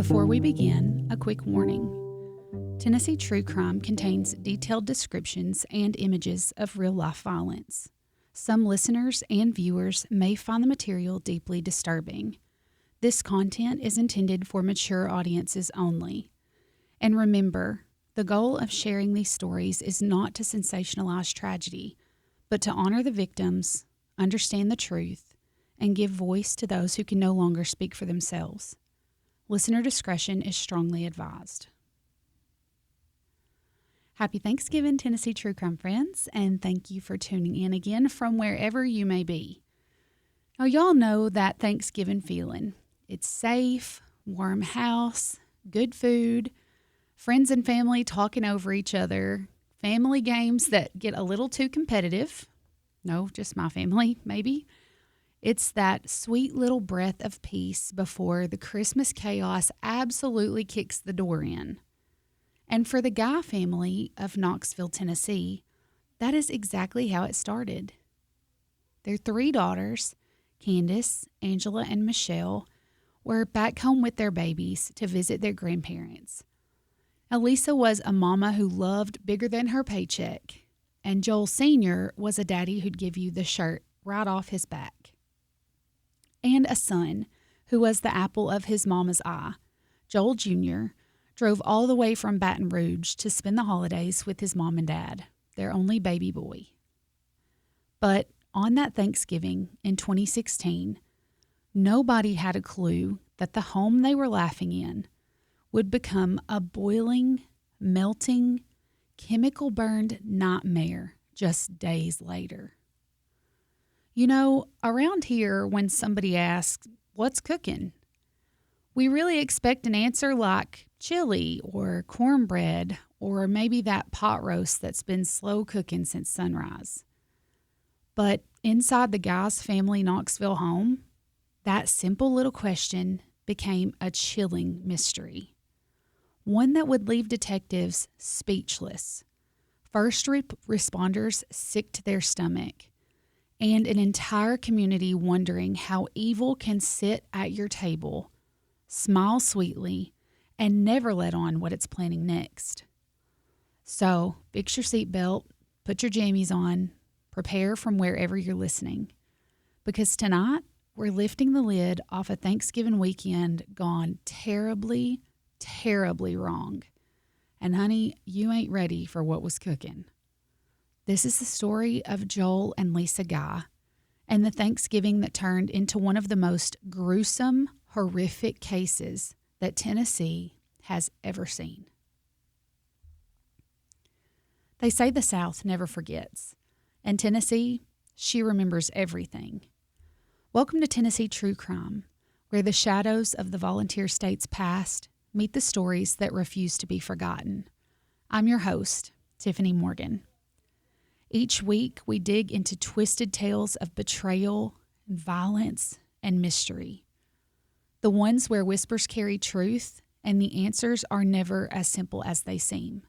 Before we begin, a quick warning. Tennessee True Crime contains detailed descriptions and images of real-life violence. Some listeners and viewers may find the material deeply disturbing. This content is intended for mature audiences only. And remember, the goal of sharing these stories is not to sensationalize tragedy, but to honor the victims, understand the truth, and give voice to those who can no longer speak for themselves. Listener discretion is strongly advised. Happy Thanksgiving, Tennessee True Crime friends, and thank you for tuning in again from wherever you may be. Now, y'all know that Thanksgiving feeling. It's safe, warm house, good food, friends and family talking over each other, family games that get a little too competitive. No, just my family, maybe. It's that sweet little breath of peace before the Christmas chaos absolutely kicks the door in. And for the Guy family of Knoxville, Tennessee, that is exactly how it started. Their three daughters, Candace, Angela, and Michelle, were back home with their babies to visit their grandparents. Elisa was a mama who loved bigger than her paycheck, and Joel Sr. was a daddy who'd give you the shirt right off his back. And a son who was the apple of his mama's eye. Joel Jr. drove all the way from Baton Rouge to spend the holidays with his mom and dad, their only baby boy. But on that Thanksgiving in 2016, nobody had a clue that the home they were laughing in would become a boiling, melting, chemical-burned nightmare just days later. You know, around here, when somebody asks, "What's cooking?" we really expect an answer like chili or cornbread or maybe that pot roast that's been slow cooking since sunrise. But inside the Guy's family Knoxville home, that simple little question became a chilling mystery. One that would leave detectives speechless, first responders sick to their stomach, and an entire community wondering how evil can sit at your table, smile sweetly, and never let on what it's planning next. So, fix your seatbelt, put your jammies on, prepare from wherever you're listening. Because tonight, we're lifting the lid off a Thanksgiving weekend gone terribly, terribly wrong. And honey, you ain't ready for what was cooking. This is the story of Joel and Lisa Guy and the Thanksgiving that turned into one of the most gruesome, horrific cases that Tennessee has ever seen. They say the South never forgets, and Tennessee, she remembers everything. Welcome to Tennessee True Crime, where the shadows of the volunteer state's past meet the stories that refuse to be forgotten. I'm your host, Tiffany Morgan. Each week, we dig into twisted tales of betrayal, violence, and mystery. The ones where whispers carry truth and the answers are never as simple as they seem.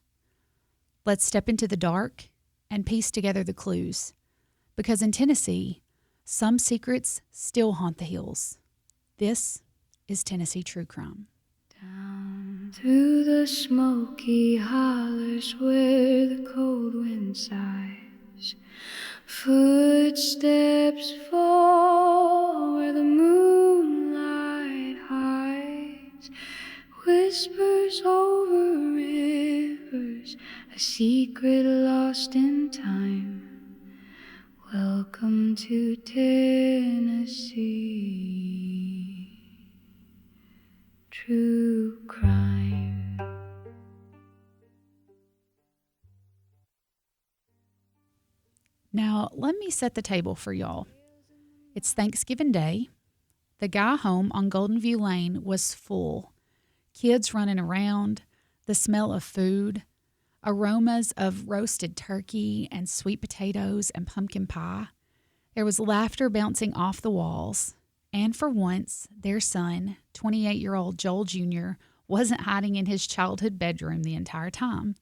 Let's step into the dark and piece together the clues. Because in Tennessee, some secrets still haunt the hills. This is Tennessee True Crime. Down through the smoky hollers where the cold wind sighs, footsteps fall where the moonlight hides, whispers over rivers, a secret lost in time. Welcome to Tennessee True Crime. Now, let me set the table for y'all. It's Thanksgiving Day. The Guy home on Golden View Lane was full. Kids running around, the smell of food, aromas of roasted turkey and sweet potatoes and pumpkin pie. There was laughter bouncing off the walls. And for once, their son, 28-year-old Joel Jr., wasn't hiding in his childhood bedroom the entire time.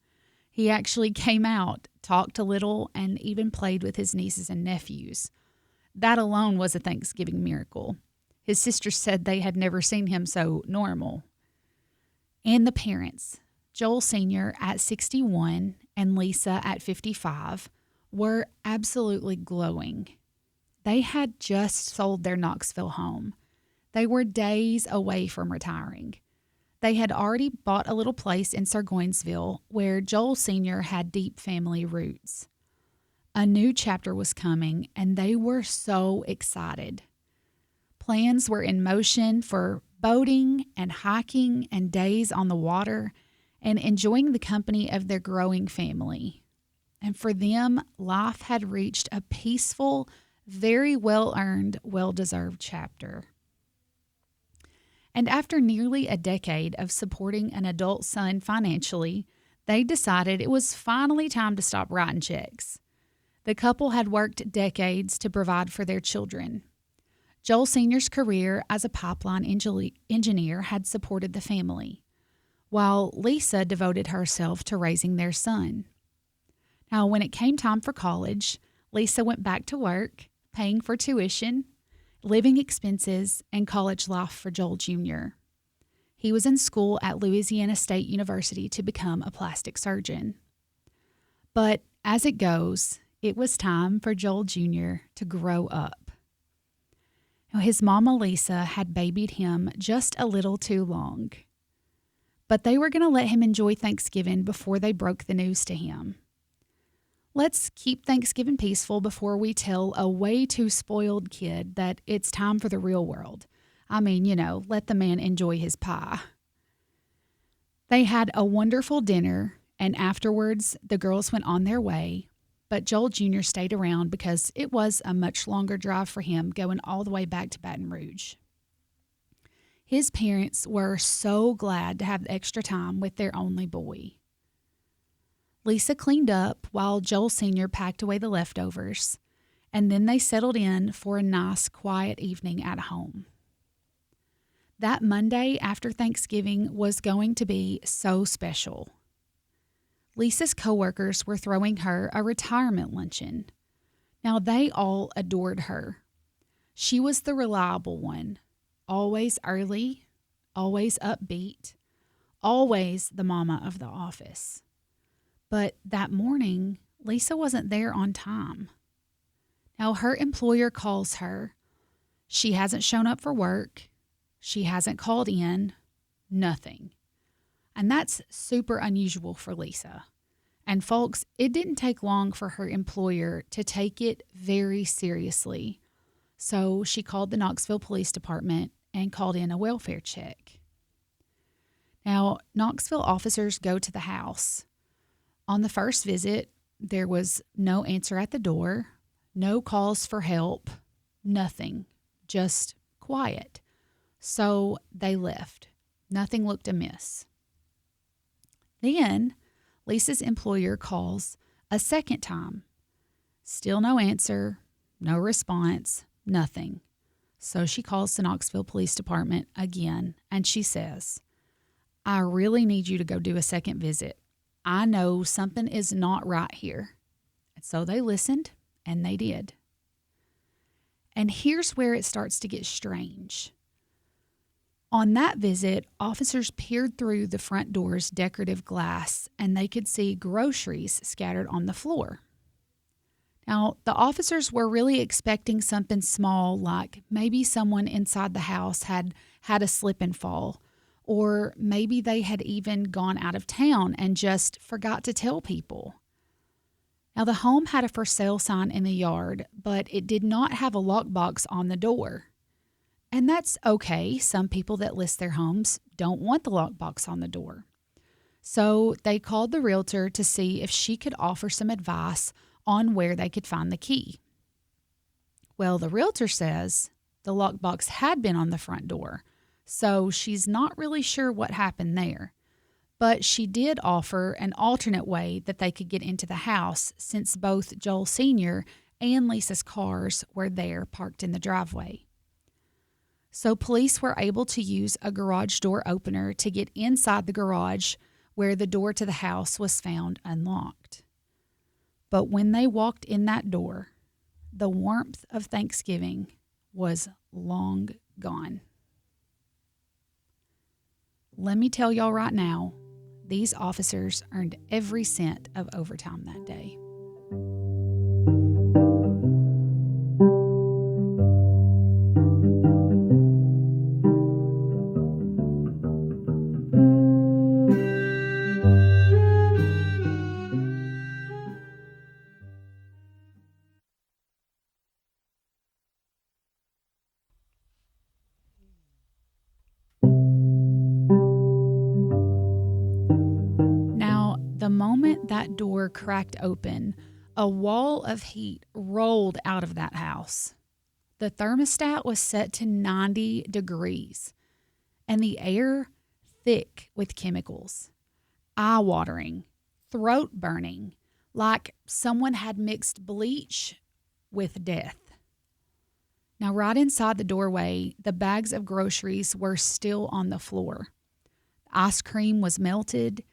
He actually came out, talked a little, and even played with his nieces and nephews. That alone was a Thanksgiving miracle. His sisters said they had never seen him so normal. And the parents, Joel Sr. at 61 and Lisa at 55, were absolutely glowing. They had just sold their Knoxville home. They were days away from retiring. They had already bought a little place in Sargoinsville where Joel Sr. had deep family roots. A new chapter was coming, and they were so excited. Plans were in motion for boating and hiking and days on the water and enjoying the company of their growing family. And for them, life had reached a peaceful, very well-earned, well-deserved chapter. And after nearly a decade of supporting an adult son financially, they decided it was finally time to stop writing checks. The couple had worked decades to provide for their children. Joel Sr.'s career as a pipeline engineer had supported the family, while Lisa devoted herself to raising their son. Now, when it came time for college, Lisa went back to work, paying for tuition, living expenses, and college life for Joel Jr. He was in school at Louisiana State University to become a plastic surgeon. But as it goes, it was time for Joel Jr. to grow up. Now, his mama Lisa had babied him just a little too long. But they were going to let him enjoy Thanksgiving before they broke the news to him. Let's keep Thanksgiving peaceful before we tell a way too spoiled kid that it's time for the real world. I mean, let the man enjoy his pie. They had a wonderful dinner, and afterwards the girls went on their way, but Joel Jr. stayed around because it was a much longer drive for him going all the way back to Baton Rouge. His parents were so glad to have the extra time with their only boy. Lisa cleaned up while Joel Sr. packed away the leftovers, and then they settled in for a nice, quiet evening at home. That Monday after Thanksgiving was going to be so special. Lisa's coworkers were throwing her a retirement luncheon. Now, they all adored her. She was the reliable one, always early, always upbeat, always the mama of the office. But that morning, Lisa wasn't there on time. Now, her employer calls her. She hasn't shown up for work. She hasn't called in. Nothing. And that's super unusual for Lisa. And folks, it didn't take long for her employer to take it very seriously. So she called the Knoxville Police Department and called in a welfare check. Now, Knoxville officers go to the house. On the first visit, there was no answer at the door, no calls for help, nothing, just quiet. So they left. Nothing looked amiss. Then Lisa's employer calls a second time. Still no answer, no response, nothing. So she calls the Knoxville Police Department again, and she says, "I really need you to go do a second visit. I know something is not right here." And so they listened, and they did. And here's where it starts to get strange. On that visit, officers peered through the front door's decorative glass, and they could see groceries scattered on the floor. Now, the officers were really expecting something small, like maybe someone inside the house had had a slip and fall, or maybe they had even gone out of town and just forgot to tell people. Now, the home had a for sale sign in the yard, but it did not have a lockbox on the door. And that's okay. Some people that list their homes don't want the lockbox on the door. So they called the realtor to see if she could offer some advice on where they could find the key. Well, the realtor says the lockbox had been on the front door, so she's not really sure what happened there. But she did offer an alternate way that they could get into the house since both Joel Sr. and Lisa's cars were there parked in the driveway. So police were able to use a garage door opener to get inside the garage where the door to the house was found unlocked. But when they walked in that door, the warmth of Thanksgiving was long gone. Let me tell y'all right now, these officers earned every cent of overtime that day. Now, the moment that door cracked open, a wall of heat rolled out of that house. The thermostat was set to 90 degrees, and the air thick with chemicals, eye-watering, throat burning, like someone had mixed bleach with death. Now, right inside the doorway, the bags of groceries were still on the floor. Ice cream was melted.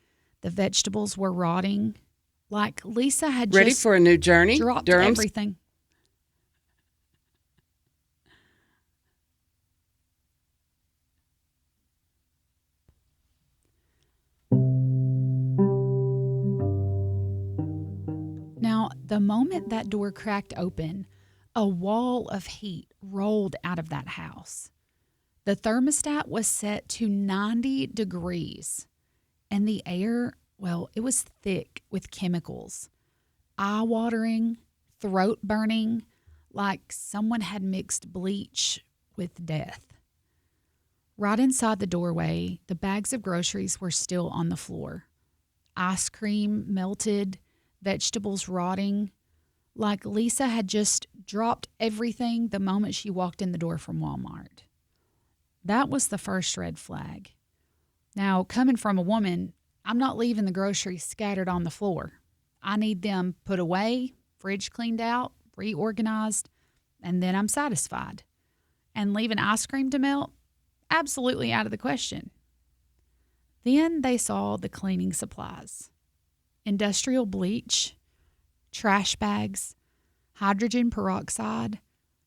The vegetables were rotting. Like Lisa had Ready just for a new journey? dropped Durham's everything. Now, the moment that door cracked open, a wall of heat rolled out of that house. The thermostat was set to 90 degrees, and the air, well, it was thick with chemicals, eye-watering, throat burning, like someone had mixed bleach with death. Right inside the doorway, the bags of groceries were still on the floor. Ice cream melted, vegetables rotting, like Lisa had just dropped everything the moment she walked in the door from Walmart. That was the first red flag. Now, coming from a woman, I'm not leaving the groceries scattered on the floor. I need them put away, fridge cleaned out, reorganized, and then I'm satisfied. And leaving ice cream to melt? Absolutely out of the question. Then they saw the cleaning supplies. Industrial bleach, trash bags, hydrogen peroxide.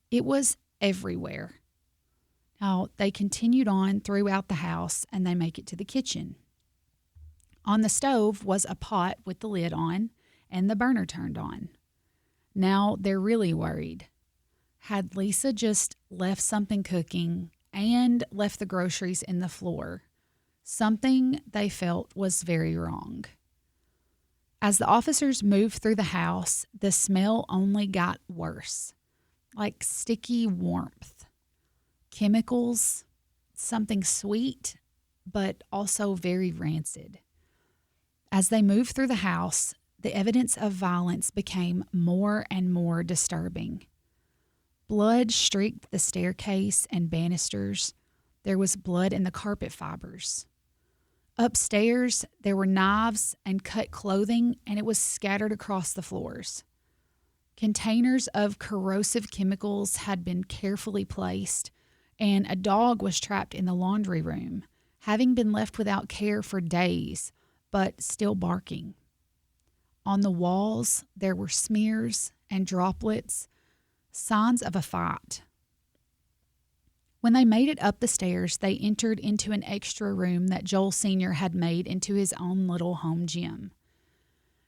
It was everywhere. Now, they continued on throughout the house and they make it to the kitchen. On the stove was a pot with the lid on and the burner turned on. Now they're really worried. Had Lisa just left something cooking and left the groceries in the floor? Something they felt was very wrong. As the officers moved through the house, the smell only got worse, like sticky warmth, chemicals, something sweet, but also very rancid. As they moved through the house, the evidence of violence became more and more disturbing. Blood streaked the staircase and banisters. There was blood in the carpet fibers. Upstairs, there were knives and cut clothing, and it was scattered across the floors. Containers of corrosive chemicals had been carefully placed, and a dog was trapped in the laundry room, having been left without care for days, but still barking. On the walls, there were smears and droplets, signs of a fight. When they made it up the stairs, they entered into an extra room that Joel Sr. had made into his own little home gym.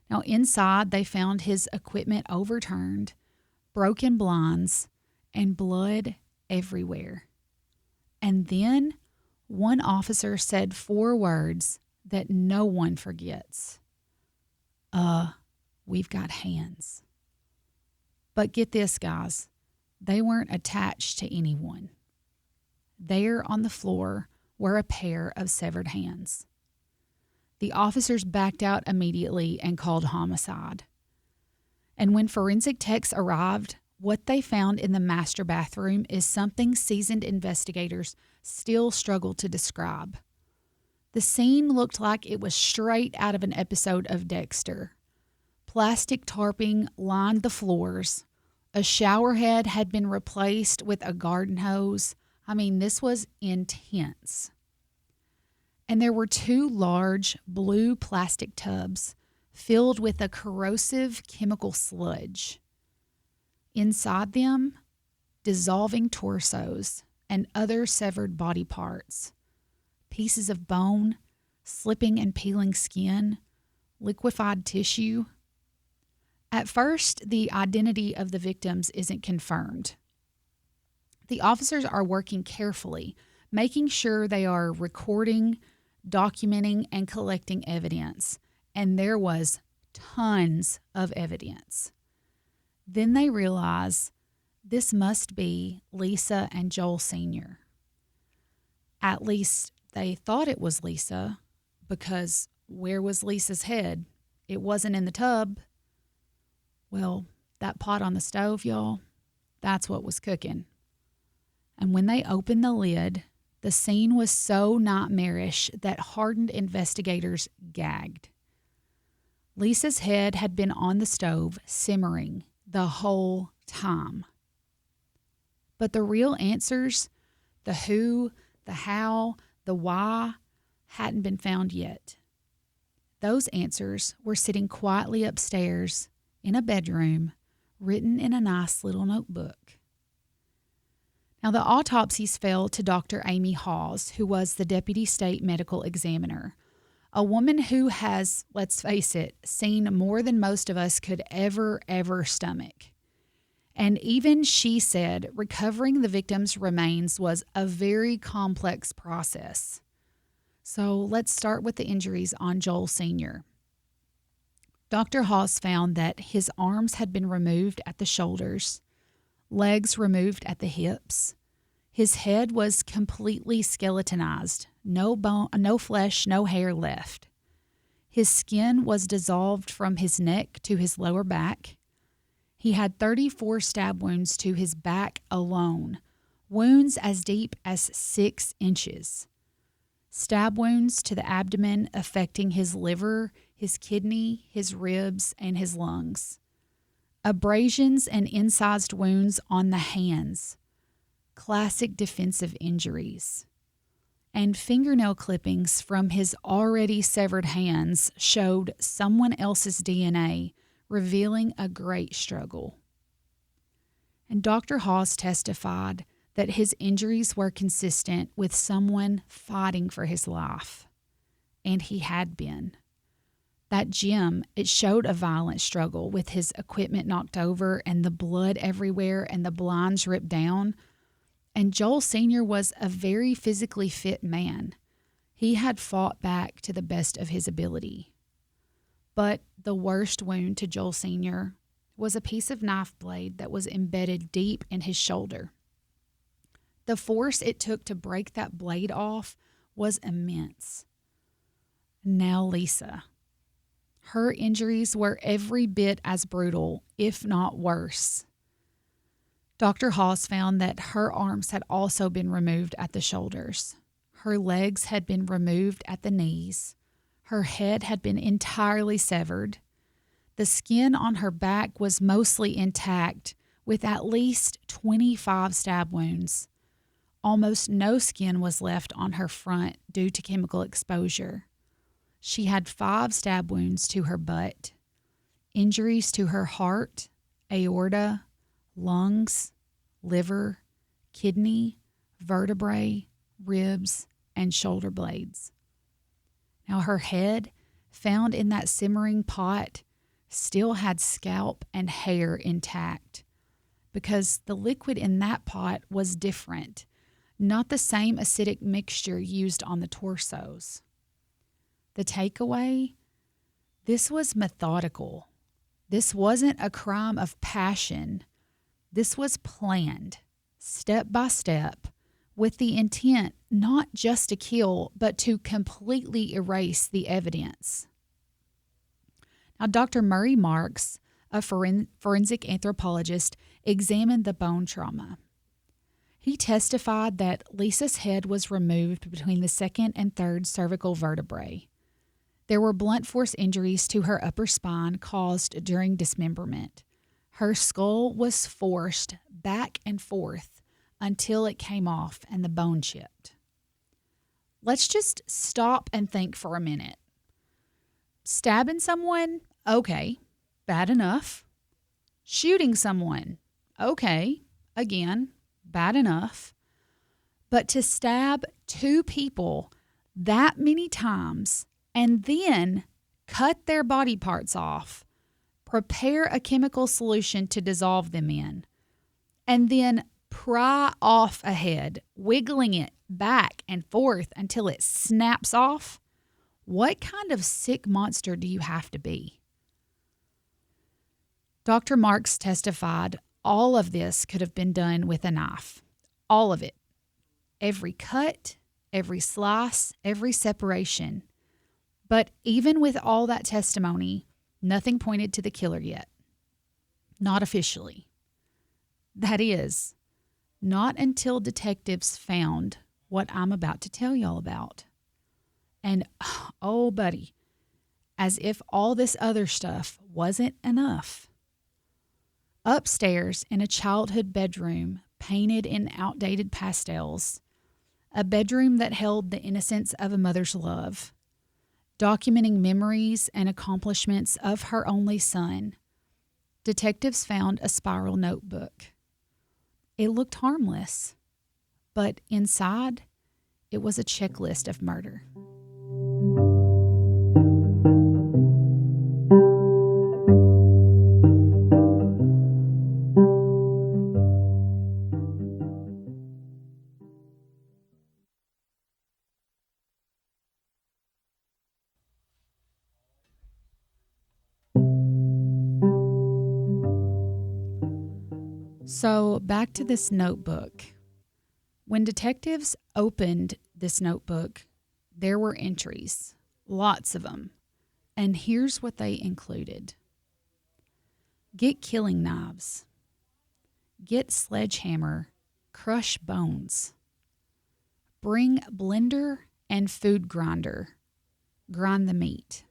Now, inside, they found his equipment overturned, broken blinds, and blood everywhere. And then one officer said 4 words that no one forgets. We've got hands. But get this, guys. They weren't attached to anyone. There on the floor were a pair of severed hands. The officers backed out immediately and called homicide. And when forensic techs arrived, what they found in the master bathroom is something seasoned investigators still struggle to describe. The scene looked like it was straight out of an episode of Dexter. Plastic tarping lined the floors. A shower head had been replaced with a garden hose. I mean, this was intense. And there were 2 large blue plastic tubs filled with a corrosive chemical sludge. Inside them, dissolving torsos and other severed body parts. pieces of bone, slipping and peeling skin, liquefied tissue. At first, the identity of the victims isn't confirmed. The officers are working carefully, making sure they are recording, documenting, and collecting evidence. And there was tons of evidence. Then they realize this must be Lisa and Joel Sr. At least they thought it was Lisa, because where was Lisa's head? It wasn't in the tub. Well, that pot on the stove, y'all, that's what was cooking. And when they opened the lid, the scene was so nightmarish that hardened investigators gagged. Lisa's head had been on the stove, simmering the whole time. But the real answers, the who, the how, the why, hadn't been found yet. Those answers were sitting quietly upstairs in a bedroom, written in a nice little notebook. Now, the autopsies fell to Dr. Amy Hawes, who was the deputy state medical examiner, a woman who has, let's face it, seen more than most of us could ever stomach. And even she said recovering the victims' remains was a very complex process. So let's start with the injuries on Joel Sr. Dr. Hawes found that his arms had been removed at the shoulders, legs removed at the hips. His head was completely skeletonized, no bone, no flesh, no hair left. His skin was dissolved from his neck to his lower back. He had 34 stab wounds to his back alone, wounds as deep as 6 inches. Stab wounds to the abdomen affecting his liver, his kidney, his ribs, and his lungs. Abrasions and incised wounds on the hands. Classic defensive injuries. And fingernail clippings from his already severed hands showed someone else's DNA, revealing a great struggle. And Dr. Hawes testified that his injuries were consistent with someone fighting for his life. And he had been. That gym, it showed a violent struggle with his equipment knocked over and the blood everywhere and the blinds ripped down. And Joel Sr. was a very physically fit man. He had fought back to the best of his ability. But the worst wound to Joel Sr. was a piece of knife blade that was embedded deep in his shoulder. The force it took to break that blade off was immense. Now Lisa. Her injuries were every bit as brutal, if not worse. Dr. Hawes found that her arms had also been removed at the shoulders. Her legs had been removed at the knees. Her head had been entirely severed. The skin on her back was mostly intact, with at least 25 stab wounds. Almost no skin was left on her front due to chemical exposure. She had 5 stab wounds to her butt, injuries to her heart, aorta, lungs, liver, kidney, vertebrae, ribs, and shoulder blades. Now her head, found in that simmering pot, still had scalp and hair intact because the liquid in that pot was different, not the same acidic mixture used on the torsos. The takeaway? This was methodical. This wasn't a crime of passion. This was planned, step by step, with the intent not just to kill, but to completely erase the evidence. Now, Dr. Murray Marks, a forensic anthropologist, examined the bone trauma. He testified that Lisa's head was removed between the 2nd and 3rd cervical vertebrae. There were blunt force injuries to her upper spine caused during dismemberment. Her skull was forced back and forth until it came off and the bone chipped. Let's just stop and think for a minute. Stabbing someone? Okay, bad enough. Shooting someone? Okay, again, bad enough. But to stab 2 people, that many times and then cut their body parts off, prepare a chemical solution to dissolve them in, and then pry off a head, wiggling it back and forth until it snaps off, what kind of sick monster do you have to be? Dr. Marks testified all of this could have been done with a knife. All of it. Every cut, every slice, every separation. But even with all that testimony, nothing pointed to the killer yet. Not officially. That is, not until detectives found what I'm about to tell y'all about. And, oh, buddy, as if all this other stuff wasn't enough. Upstairs in a childhood bedroom painted in outdated pastels, a bedroom that held the innocence of a mother's love, documenting memories and accomplishments of her only son, detectives found a spiral notebook. It looked harmless, but inside, it was a checklist of murder. So back to this notebook. When detectives opened this notebook, there were entries, lots of them. And here's what they included. Get killing knives. Get sledgehammer, crush bones. Bring blender and food grinder, grind the meat.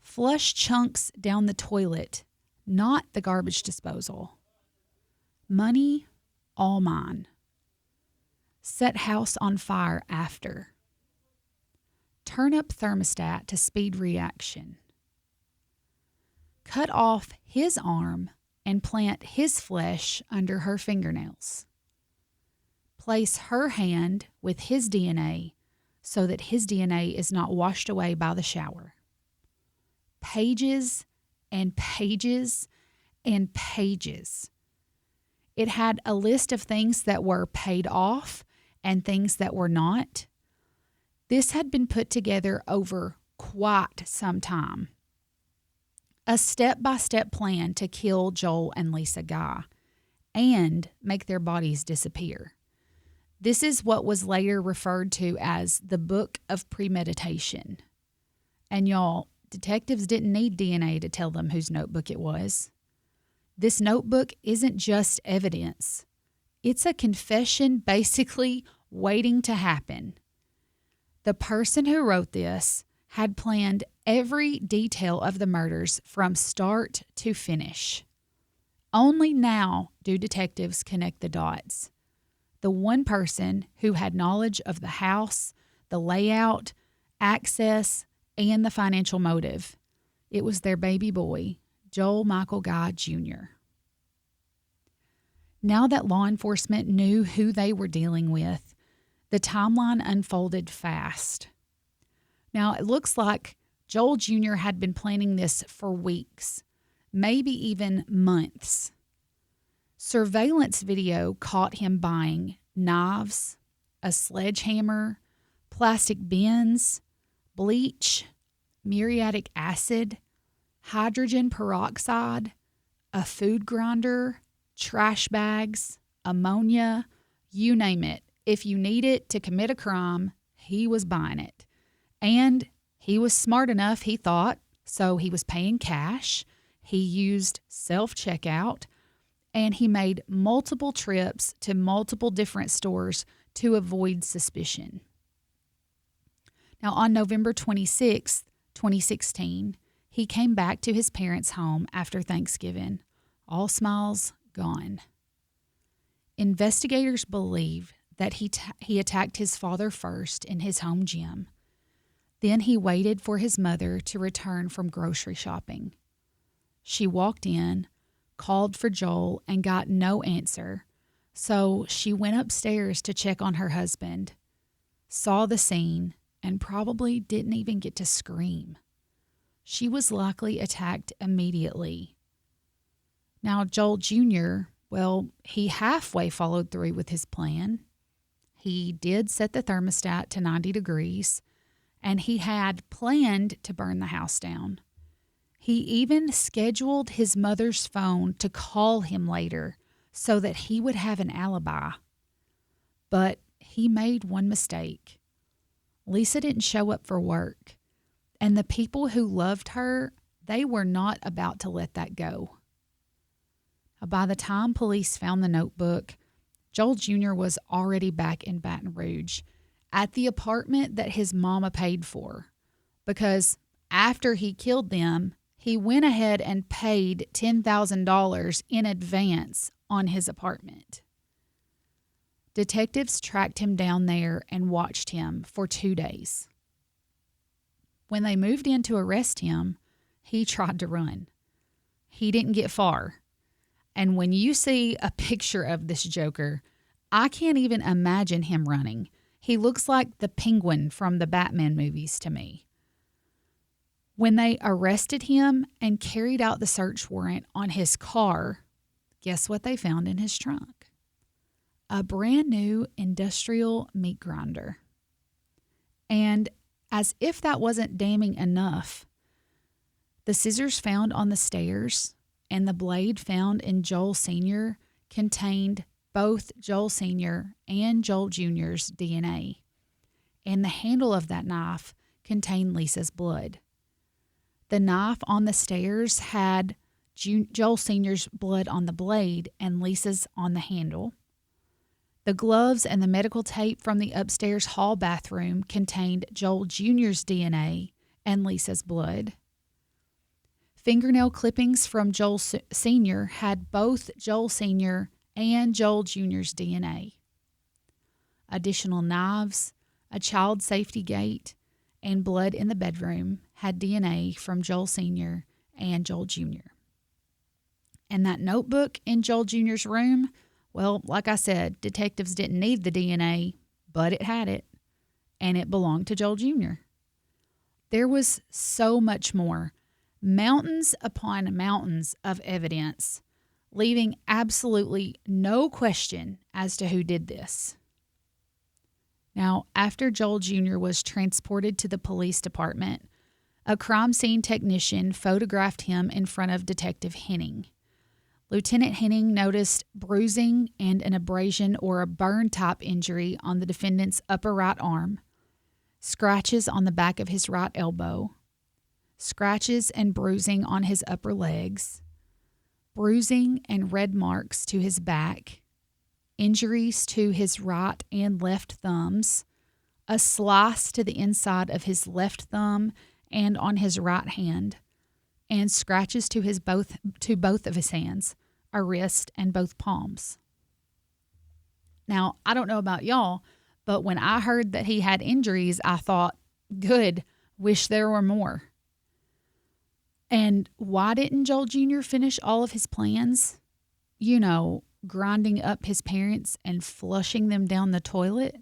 Flush chunks down the toilet, not the garbage disposal. Money, all mine. Set house on fire after. Turn up thermostat to speed reaction. Cut off his arm and plant his flesh under her fingernails. Place her hand with his DNA so that his DNA is not washed away by the shower. Pages and pages and pages. It had a list of things that were paid off and things that were not. This had been put together over quite some time. A step-by-step plan to kill Joel and Lisa Guy and make their bodies disappear. This is what was later referred to as the Book of Premeditation. And y'all, detectives didn't need DNA to tell them whose notebook it was. This notebook isn't just evidence. It's a confession basically waiting to happen. The person who wrote this had planned every detail of the murders from start to finish. Only now do detectives connect the dots. The one person who had knowledge of the house, the layout, access, and the financial motive. It was their baby boy, Joel Michael Guy Jr. Now that law enforcement knew who they were dealing with, the timeline unfolded fast. Now, it looks like Joel Jr. had been planning this for weeks, maybe even months. Surveillance video caught him buying knives, a sledgehammer, plastic bins, bleach, muriatic acid, hydrogen peroxide, a food grinder, trash bags, ammonia, you name it. If you need it to commit a crime, he was buying it. And he was smart enough, he thought, so he was paying cash. He used self-checkout, and he made multiple trips to multiple different stores to avoid suspicion. Now, on November 26, 2016, he came back to his parents' home after Thanksgiving. All smiles gone. Investigators believe that he attacked his father first in his home gym. Then he waited for his mother to return from grocery shopping. She walked in, called for Joel, and got no answer, so she went upstairs to check on her husband. saw the scene, and probably didn't even get to scream. She was likely attacked immediately. Now, Joel Jr., well, he halfway followed through with his plan. He did set the thermostat to 90 degrees, and he had planned to burn the house down. He even scheduled his mother's phone to call him later so that he would have an alibi. But he made one mistake. Lisa didn't show up for work, and the people who loved her, they were not about to let that go. By the time police found the notebook, Joel Jr. was already back in Baton Rouge at the apartment that his mama paid for, because after he killed them, he went ahead and paid $10,000 in advance on his apartment. Detectives tracked him down there and watched him for 2 days. When they moved in to arrest him, he tried to run. He didn't get far. And when you see a picture of this Joker, I can't even imagine him running. He looks like the Penguin from the Batman movies to me. When they arrested him and carried out the search warrant on his car, guess what they found in his trunk? A brand new industrial meat grinder. And as if that wasn't damning enough, the scissors found on the stairs and the blade found in Joel Sr. contained both Joel Sr. and Joel Jr.'s DNA. And the handle of that knife contained Lisa's blood. The knife on the stairs had Joel Sr.'s blood on the blade and Lisa's on the handle. The gloves and the medical tape from the upstairs hall bathroom contained Joel Jr.'s DNA and Lisa's blood. Fingernail clippings from Joel Sr. had both Joel Sr. and Joel Jr.'s DNA. Additional knives, a child safety gate, and blood in the bedroom had DNA from Joel Sr. and Joel Jr. And that notebook in Joel Jr.'s room, well, like I said, detectives didn't need the DNA, but it had it, and it belonged to Joel Jr. There was so much more, mountains upon mountains of evidence, leaving absolutely no question as to who did this. Now, after Joel Jr. was transported to the police department, a crime scene technician photographed him in front of Detective Henning. Lieutenant Henning noticed bruising and an abrasion or a burn-type injury on the defendant's upper right arm, scratches on the back of his right elbow, scratches and bruising on his upper legs, bruising and red marks to his back, injuries to his right and left thumbs, a slice to the inside of his left thumb and on his right hand, and scratches to both of his hands, a wrist, and both palms. Now, I don't know about y'all, but when I heard that he had injuries, I thought, good, wish there were more. And why didn't Joel Jr. finish all of his plans? You know, grinding up his parents and flushing them down the toilet?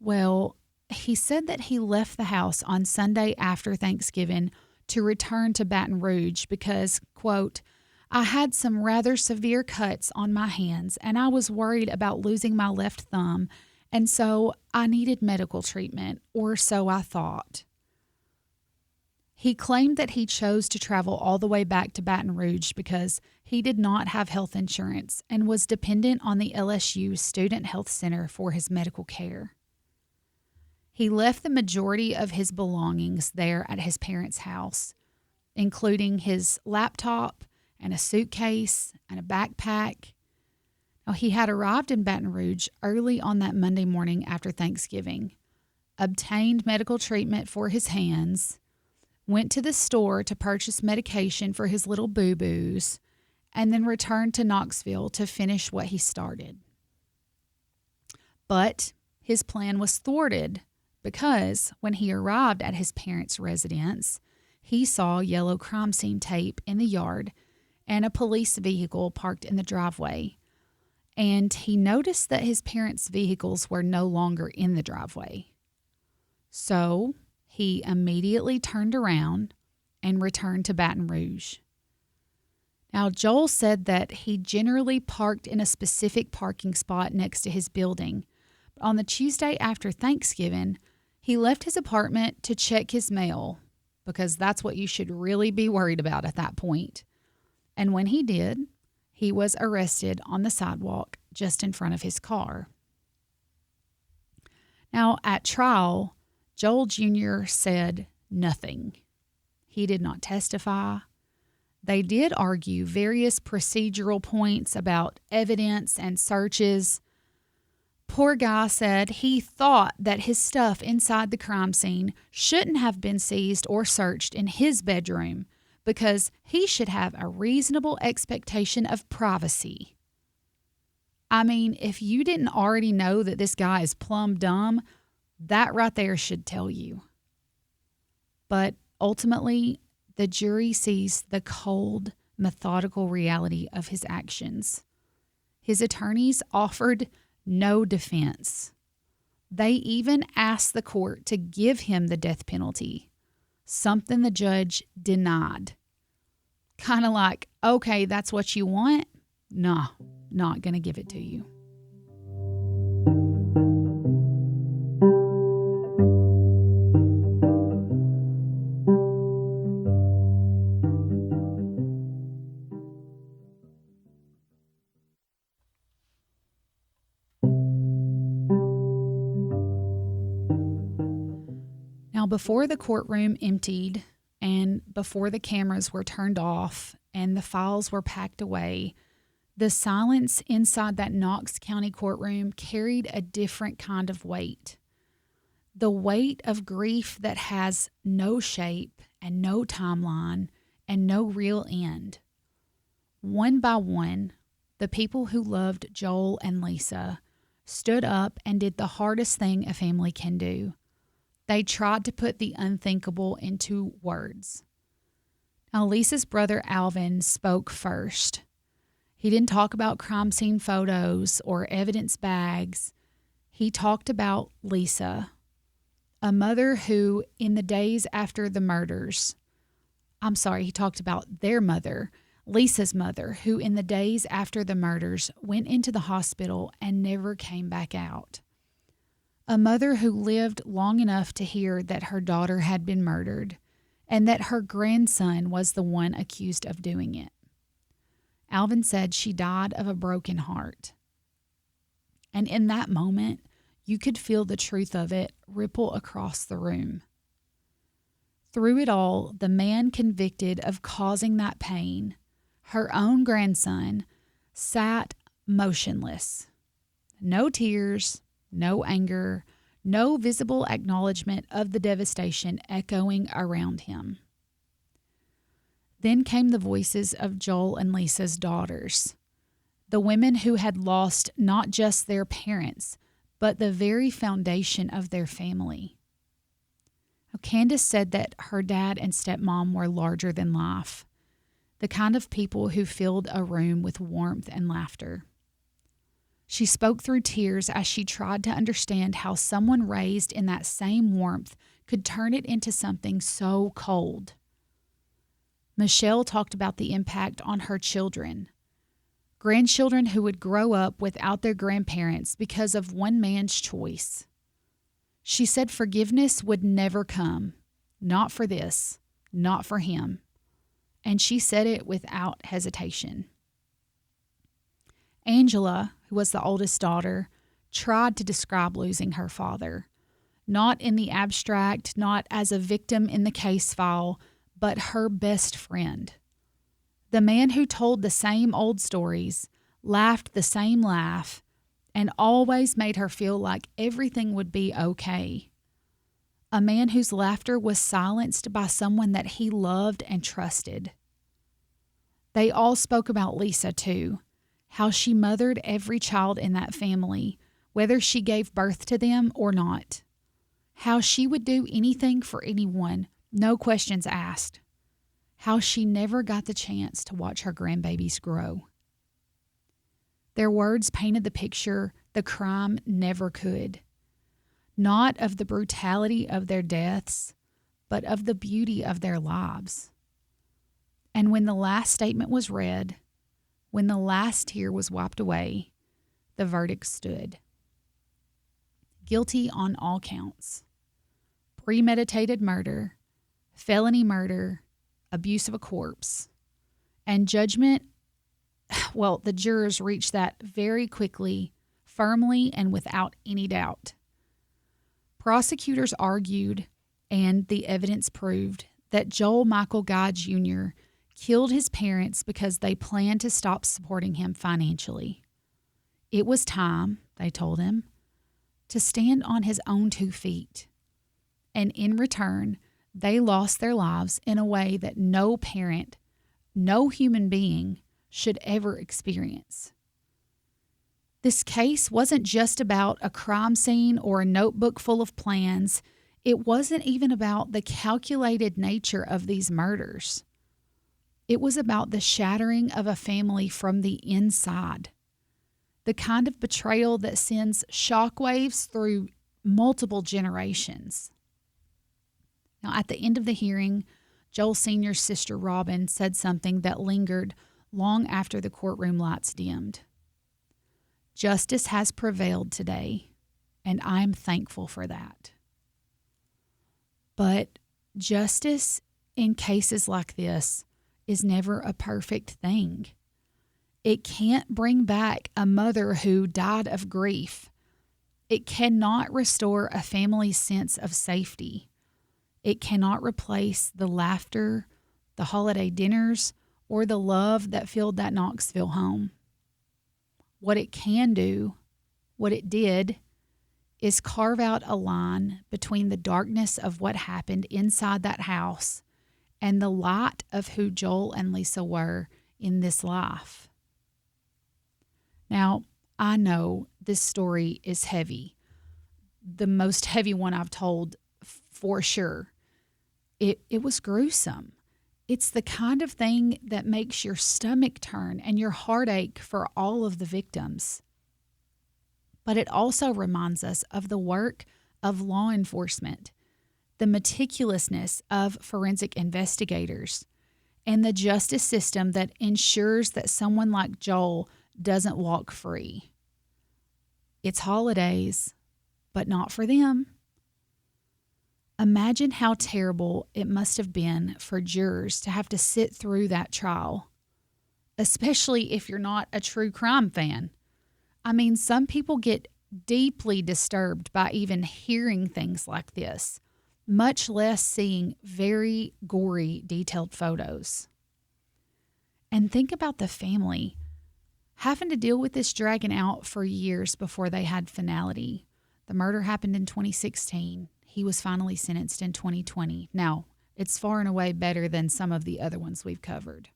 Well, he said that he left the house on Sunday after Thanksgiving to return to Baton Rouge because, quote, I had some rather severe cuts on my hands and I was worried about losing my left thumb, and so I needed medical treatment, or so I thought. He claimed that he chose to travel all the way back to Baton Rouge because he did not have health insurance and was dependent on the LSU Student Health Center for his medical care. He left the majority of his belongings there at his parents' house, including his laptop and a suitcase and a backpack. Now, he had arrived in Baton Rouge early on that Monday morning after Thanksgiving, obtained medical treatment for his hands, went to the store to purchase medication for his little boo-boos, and then returned to Knoxville to finish what he started. But his plan was thwarted because when he arrived at his parents' residence, he saw yellow crime scene tape in the yard and a police vehicle parked in the driveway. And he noticed that his parents' vehicles were no longer in the driveway. So he immediately turned around and returned to Baton Rouge. Now, Joel said that he generally parked in a specific parking spot next to his building. But on the Tuesday after Thanksgiving, he left his apartment to check his mail, because that's what you should really be worried about at that point. And when he did, he was arrested on the sidewalk just in front of his car. Now, at trial, Joel Jr. said nothing. He did not testify. They did argue various procedural points about evidence and searches. Poor guy said he thought that his stuff inside the crime scene shouldn't have been seized or searched in his bedroom because he should have a reasonable expectation of privacy. I mean, if you didn't already know that this guy is plumb dumb, that right there should tell you. But ultimately, the jury sees the cold, methodical reality of his actions. His attorneys offered no defense. They even asked the court to give him the death penalty, something the judge denied. Kind of like, okay, that's what you want? Nah, not going to give it to you. Now, before the courtroom emptied and before the cameras were turned off and the files were packed away, the silence inside that Knox County courtroom carried a different kind of weight. The weight of grief that has no shape and no timeline and no real end. One by one, the people who loved Joel and Lisa stood up and did the hardest thing a family can do. They tried to put the unthinkable into words. Now, Lisa's brother Alvin spoke first. He didn't talk about crime scene photos or evidence bags. He talked about Lisa, a mother who, in the days after the murders, he talked about their mother, Lisa's mother, who in the days after the murders went into the hospital and never came back out. A mother who lived long enough to hear that her daughter had been murdered and that her grandson was the one accused of doing it. Alvin said she died of a broken heart. And in that moment, you could feel the truth of it ripple across the room. Through it all, the man convicted of causing that pain, her own grandson, sat motionless. No tears, no anger, no visible acknowledgement of the devastation echoing around him. Then came the voices of Joel and Lisa's daughters, the women who had lost not just their parents, but the very foundation of their family. Candace said that her dad and stepmom were larger than life, the kind of people who filled a room with warmth and laughter. She spoke through tears as she tried to understand how someone raised in that same warmth could turn it into something so cold. Michelle talked about the impact on her children, grandchildren who would grow up without their grandparents because of one man's choice. She said forgiveness would never come, not for this, not for him. And she said it without hesitation. Angela, who was the oldest daughter, tried to describe losing her father, not in the abstract, not as a victim in the case file, but her best friend. The man who told the same old stories, laughed the same laugh, and always made her feel like everything would be okay. A man whose laughter was silenced by someone that he loved and trusted. They all spoke about Lisa, too, how she mothered every child in that family, whether she gave birth to them or not. How she would do anything for anyone, no questions asked. How she never got the chance to watch her grandbabies grow. Their words painted the picture the crime never could. not of the brutality of their deaths, but of the beauty of their lives. And when the last statement was read, when the last tear was wiped away, the verdict stood. Guilty on all counts. Premeditated murder, felony murder, abuse of a corpse. And judgment, well, the jurors reached that very quickly, firmly, and without any doubt. Prosecutors argued, and the evidence proved, that Joel Michael Guy Jr. killed his parents because they planned to stop supporting him financially. It was time, they told him, to stand on his own 2 feet. And in return, they lost their lives in a way that no parent, no human being should ever experience. This case wasn't just about a crime scene or a notebook full of plans. It wasn't even about the calculated nature of these murders. It was about the shattering of a family from the inside. The kind of betrayal that sends shockwaves through multiple generations. Now, at the end of the hearing, Joel Sr.'s sister Robin said something that lingered long after the courtroom lights dimmed. Justice has prevailed today, and I'm thankful for that. But justice in cases like this is never a perfect thing. It can't bring back a mother who died of grief. It cannot restore a family's sense of safety. It cannot replace the laughter, the holiday dinners, or the love that filled that Knoxville home. What it can do, what it did, is carve out a line between the darkness of what happened inside that house and the light of who Joel and Lisa were in this life. Now, I know this story is heavy, the most heavy one I've told for sure. It was gruesome. It's the kind of thing that makes your stomach turn and your heart ache for all of the victims. But it also reminds us of the work of law enforcement, the meticulousness of forensic investigators, and the justice system that ensures that someone like Joel doesn't walk free. It's holidays, but not for them. Imagine how terrible it must have been for jurors to have to sit through that trial, especially if you're not a true crime fan. I mean, some people get deeply disturbed by even hearing things like this, much less seeing very gory, detailed photos. And think about the family having to deal with this dragging out for years before they had finality. The murder happened in 2016. He was finally sentenced in 2020. Now, it's far and away better than some of the other ones we've covered.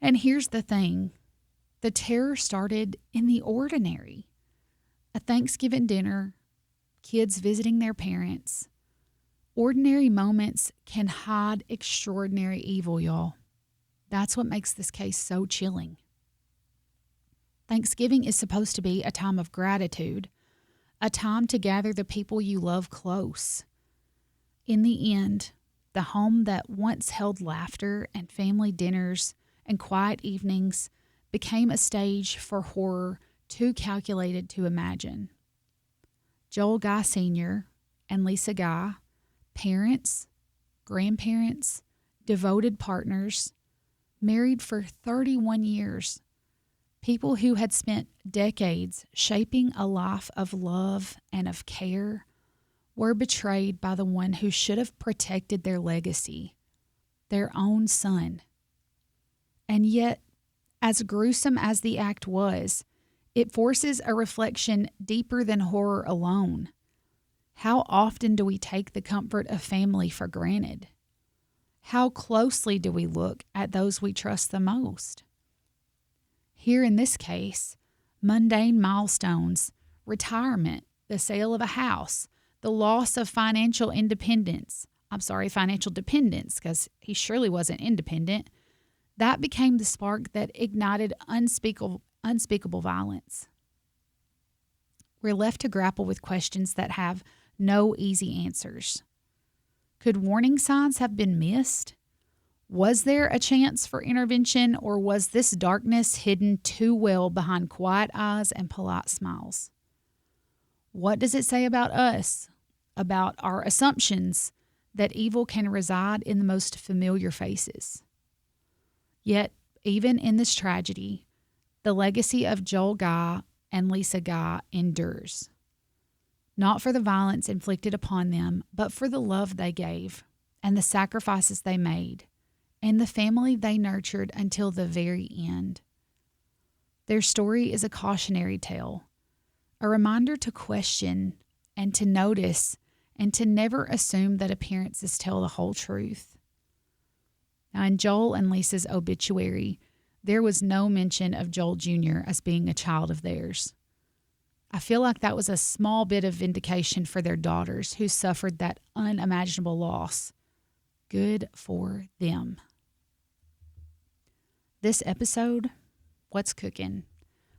And here's the thing. The terror started in the ordinary. A Thanksgiving dinner, kids visiting their parents. Ordinary moments can hide extraordinary evil, y'all. That's what makes this case so chilling. Thanksgiving is supposed to be a time of gratitude, a time to gather the people you love close. In the end, the home that once held laughter and family dinners and quiet evenings became a stage for horror too calculated to imagine. Joel Guy Sr. and Lisa Guy, parents, grandparents, devoted partners, married for 31 years, people who had spent decades shaping a life of love and of care, were betrayed by the one who should have protected their legacy, their own son. And yet, as gruesome as the act was, it forces a reflection deeper than horror alone. How often do we take the comfort of family for granted? How closely do we look at those we trust the most? Here in this case, mundane milestones, retirement, the sale of a house, the loss of financial dependence, because he surely wasn't independent, that became the spark that ignited unspeakable violence. we're left to grapple with questions that have no easy answers. Could warning signs have been missed? Was there a chance for intervention, or was this darkness hidden too well behind quiet eyes and polite smiles? What does it say about us, about our assumptions that evil can reside in the most familiar faces? Yet, even in this tragedy, the legacy of Joel Guy and Lisa Guy endures. Not for the violence inflicted upon them, but for the love they gave and the sacrifices they made and the family they nurtured until the very end. Their story is a cautionary tale, a reminder to question and to notice and to never assume that appearances tell the whole truth. Now, in Joel and Lisa's obituary, there was no mention of Joel Jr. as being a child of theirs. I feel like that was a small bit of vindication for their daughters who suffered that unimaginable loss. Good for them. This episode, What's Cookin',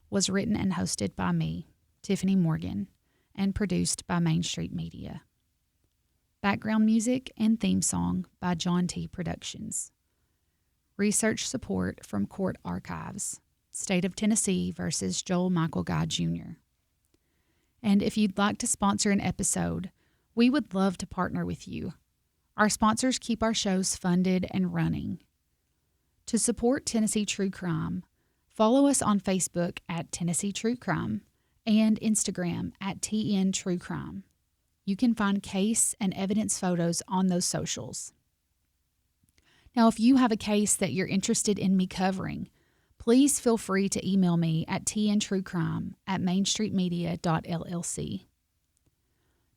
was written and hosted by me, Tiffany Morgan, and produced by Main Street Media. Background music and theme song by John T. Productions. Research support from Court Archives, State of Tennessee versus Joel Michael Guy Jr. And if you'd like to sponsor an episode, we would love to partner with you. Our sponsors keep our shows funded and running. To support Tennessee True Crime, follow us on Facebook at Tennessee True Crime and Instagram at TN True Crime. You can find case and evidence photos on those socials. Now, if you have a case that you're interested in me covering, please feel free to email me at tntruecrime@mainstreetmedia.llc.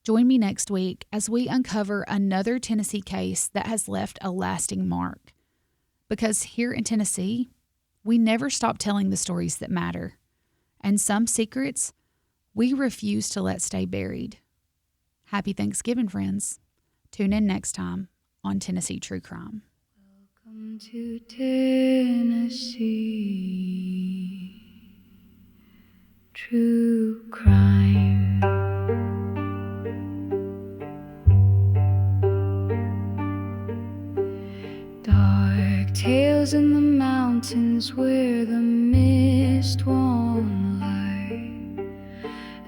Join me next week as we uncover another Tennessee case that has left a lasting mark. Because here in Tennessee, we never stop telling the stories that matter. And some secrets we refuse to let stay buried. Happy Thanksgiving, friends. Tune in next time on Tennessee True Crime. Welcome to Tennessee True Crime. Dark tales in the mountains where the mist won't lie.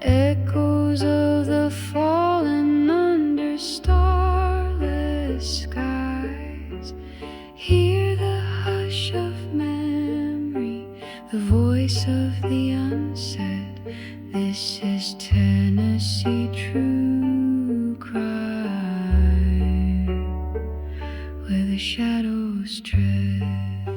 Echoes of the fallen under starless skies. Hear the hush of memory, the voice of the unsaid. This is Tennessee True Crime, where the shadows tread.